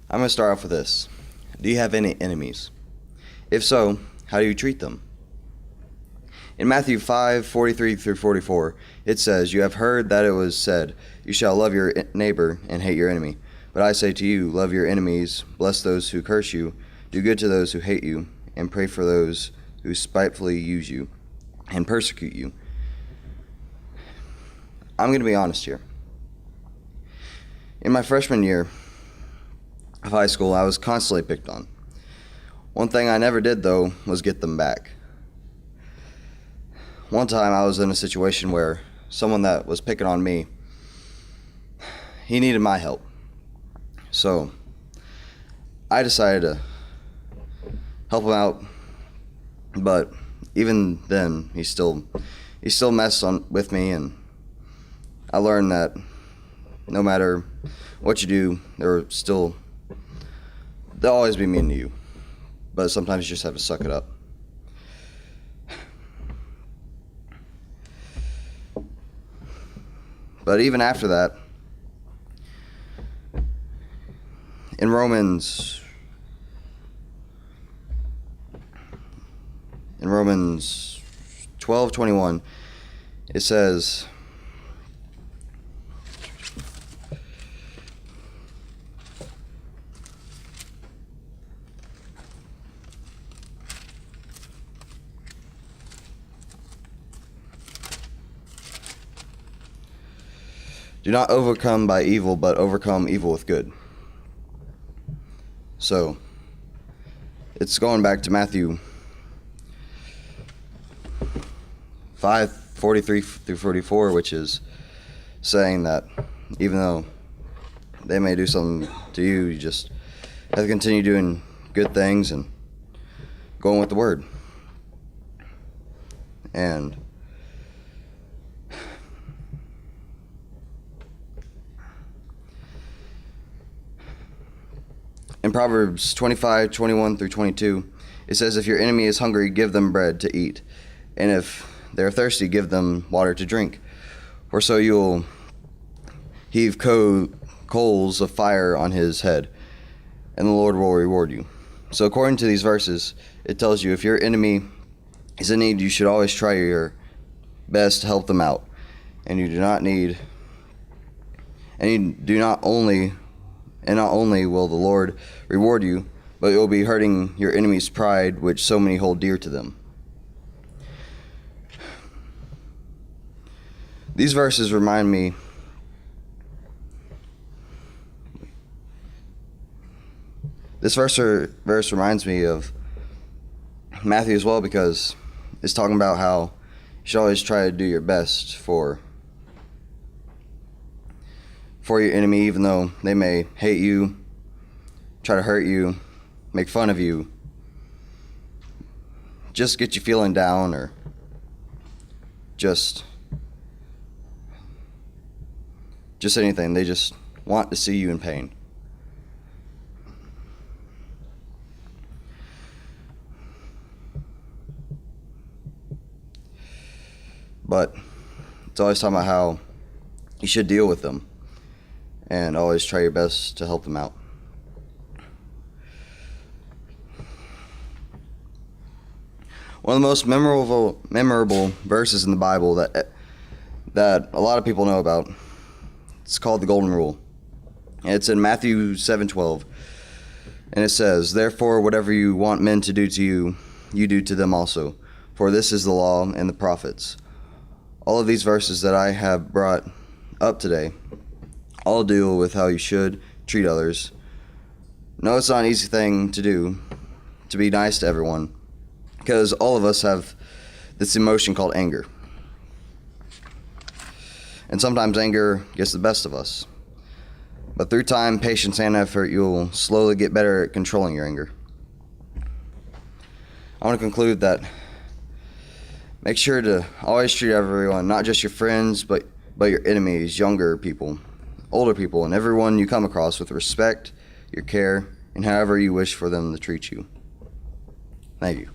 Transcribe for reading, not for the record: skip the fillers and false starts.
I'm going to start off with this. Do you have any enemies? If so, how do you treat them? In Matthew 5:43 through 44, it says, "You have heard that it was said, 'You shall love your neighbor and hate your enemy.' But I say to you, love your enemies, bless those who curse you, do good to those who hate you, and pray for those who spitefully use you and persecute you." I'm going to be honest here. In my freshman year of high school, I was constantly picked on. One thing I never did, though, was get them back. One time I was in a situation where someone that was picking on me, he needed my help. So I decided to help him out, but even then he still messed with me, and I learned that no matter what you do, they'll always be mean to you. But sometimes you just have to suck it up. But even after that, in Romans 12:21, it says, "Do not overcome by evil, but overcome evil with good." So, it's going back to Matthew 5:43 through 44, which is saying that even though they may do something to you, you just have to continue doing good things and going with the word. And in Proverbs 25:21 through 22, it says, "If your enemy is hungry, give them bread to eat. And if they are thirsty, give them water to drink. For so you'll heave coals of fire on his head, and the Lord will reward you." So according to these verses, it tells you if your enemy is in need, you should always try your best to help them out. And not only will the Lord reward you, but you'll be hurting your enemy's pride, which so many hold dear to them. These verses remind me This verse reminds me of Matthew as well, because it's talking about how you should always try to do your best for your enemy, even though they may hate you, try to hurt you, make fun of you, just get you feeling down, or just anything. They just want to see you in pain. But it's always talking about how you should deal with them and always try your best to help them out. One of the most memorable verses in the Bible that a lot of people know about, it's called the Golden Rule. And it's in Matthew 7:12. And it says, "Therefore, whatever you want men to do to you, you do to them also. For this is the law and the prophets." All of these verses that I have brought up today all deal with how you should treat others. No, it's not an easy thing to do, to be nice to everyone, because all of us have this emotion called anger. And sometimes anger gets the best of us. But through time, patience, and effort, you'll slowly get better at controlling your anger. I want to conclude that make sure to always treat everyone, not just your friends, but your enemies, younger people, older people, and everyone you come across with respect, your care, and however you wish for them to treat you. Thank you.